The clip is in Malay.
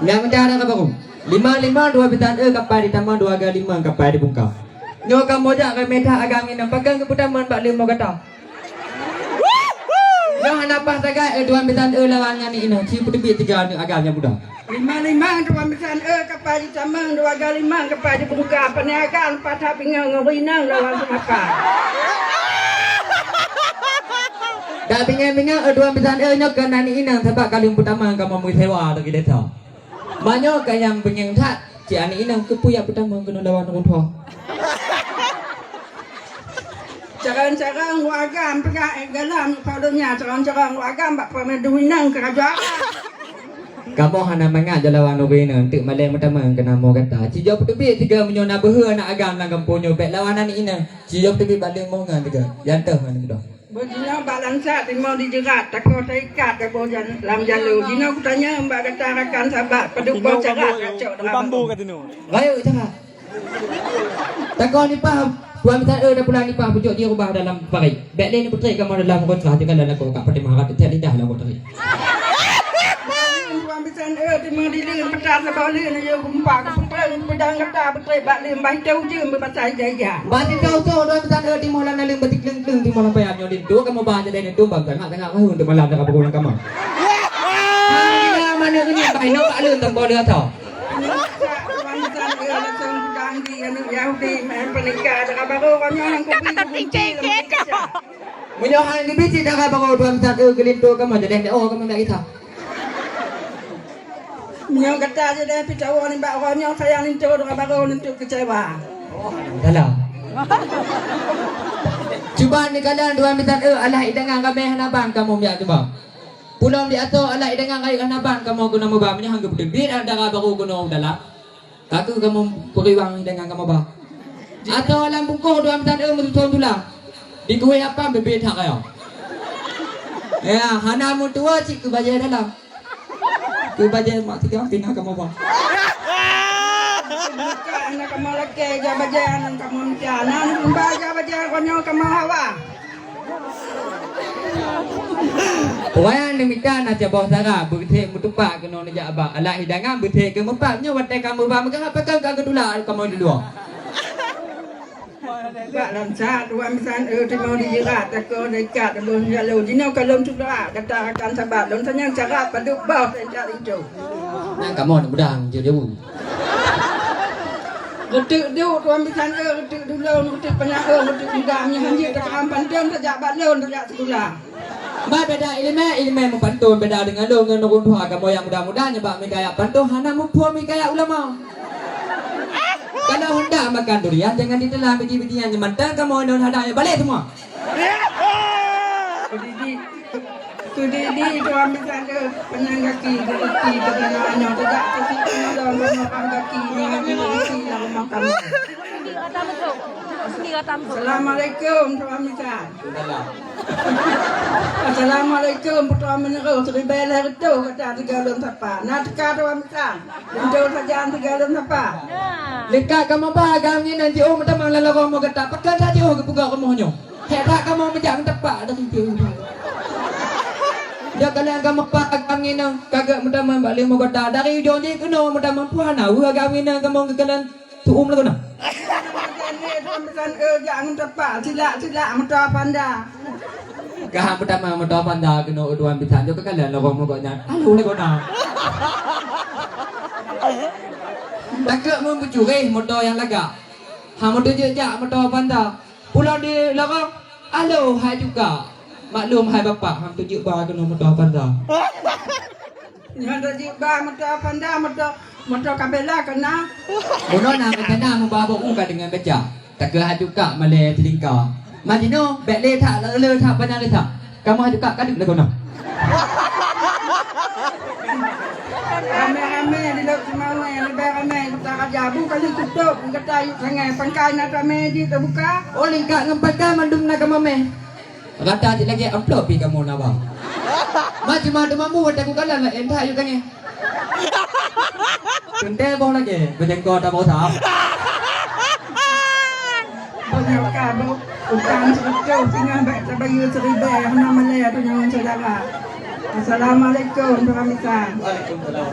Nggak mencara ka bago. 5 2 bitan kapay ditambah 2 kali 5 kapay dibungkam. Nyo kamu aja ke meta agangin pegang kepudaman bak 5 kata. Nyo hanapah taga 2 bitan lawan ngani ina ci putu bi 3 ni agangnya budak. 5 2 bitan kapay ditambah 2 kali 5 kapay dibuka peniagaan patah pinggang ngawinang lawan semaka. Dak pingan-pingan 2 bitan nyo ke nani ina sebab kali pertama kamu mau sewa lagi deta. Banyak yang pengen tak ci ani ina ke puya pertama kena lawan orang tua. Carang-carang wagam pegang galam padunya carang-carang wagam bak pemeduinang kerajaan. Kamu hana mangak jalawan obena untuk maleng pertama kena mau kata. Ci jawab tebi 3 menyona behe nak agam lang kampunyo bet lawanan ni ina. Ci jawab tebi baleng mau ngan 3. Yantah mana dah. Bojina balansa timau dijerat takut ikat ke bojan lam jalu. Dina aku tanya mbak kata rakan sahabat peduk bau cerat kacau dengan bambu kata nu. Ayo cakap. Takon ni paham. Tuan minta dah pulang ni paham pujuk dia ubah dalam pakai. Bet ni putri kamu dalam kontrak dia kan aku kat pati mahat tak lidah lah kontrak. Tuan bisa timau dilin petas sebab lin ayo kumpak pedang pedang kata putri bak lim bah jauh je berbahasa jaya. Bati kau tu tuan minta di malam nalim batik leng di malam payah nyonin tu kamu baca dari tu bang tengah kau untuk malam dekat pukulan kamu. Mana ni baik nak alun tempat dia tau. Menyohan di biji dah baru tuan minta gelinto kamu jadi oh kamu nak kita. Yang kata je dah pitawa ni bak orang sayang lintu dengan baru lintu kecewa. Oh, dalam. Cuba ni kalian dua minta alah idangan kami hanabang kamu biar cuba. Pulau di atas alah idangan kai hanabang kamu guna mubah menyang ke bibir ada baru guna dalam. Kaku kamu periwang idangan kamu bah. Atau alam bungkuk dua minta musuh tulang. Di kue apa bibir tak kaya. Ya, hanamu tua cik ke bajai dalam. Ke bajai mak tiga pindah kamu bah. Anak kamu laki jabaja anak kamu anak mbak jabaja konyo kamu hawa. Wayan demikian aja bawah sara berthe mutupak kena nak abah alah hidangan berthe ke mepaknya watai kamu ba mengapa kau kagak dula kamu di luar. Bak lancar tuan misan timau dijerat takut dekat belum jalu dino kalau sudah kata akan sabar don tanya cara paduk bau senjata itu. Nang kamu nak budang jauh. Getuk du tuan misan getuk dulu getuk penyakit getuk tinggalnya hanya tekan pandang sejak balon sejak sekolah. Ma beda ilmu mempantun beda dengan lo dengan orang tua kamu yang mudah-mudahnya bak mikaya pantun hana mumpu mikaya ulama. Kalau hendak makan durian jangan ditelan biji-bijian mentang kamu non hadanya balik semua. Kudidi tuan misan penyang kaki dengan tidak kaki dalam makan kaki dalam makan. Assalamualaikum tuan misan. Assalamualaikum tuan menyeru suri belah itu kata tiga lom sapa. Nak dekat tuan misan. Itu saja tiga lom sapa. Lekat kamu bagang ni nanti oh macam mana lalu kamu kata pekan saja oh kebuka kamu hanya. Hebat kamu menjang tepat dari dia. Dia kalian kamu bagang ni nang kagak macam mana balik mau kata dari ujung ni kena macam mana puan nak bagang ni nang kamu kalian tu lagu nak. Bukan jangan tepat sila muda panda. Kah pertama muda panda kena uduan bitan juga kalian lagu mau kata alu lagu nak. Takut membujurai motor yang lega. Hamu tu jejak motor panda. Pulau di lagu alu hai juga. Maklum hai bapak ham tu jeba kena motor panda. Yang tu jeba motor panda motor kabela kena. Bono nak kena membawa uka dengan beca. Takut hai juga malai telingkar. Majino bekle tak le tak pandang le tak. Kamu hai juga kaduk lagu nak. Rame-rame di laut semua yang lebih ramai kita kerja bukan tutup kata sangai pangkai nak rame di terbuka. Oh lingkak ngempatkan mandum nak kamu meh. Kata je lagi amplop pi kamu nak bang. Macam mana mampu ada ku kalah lah entah you kan ni. Kunte boh lagi berjenggot tak boh tak. Banyak kabut bukan sebetul tinggal baik terbayu seribu nama Malay tu yang saudara. Assalamualaikum warahmatullahi wabarakatuh. Waalaikumsalam.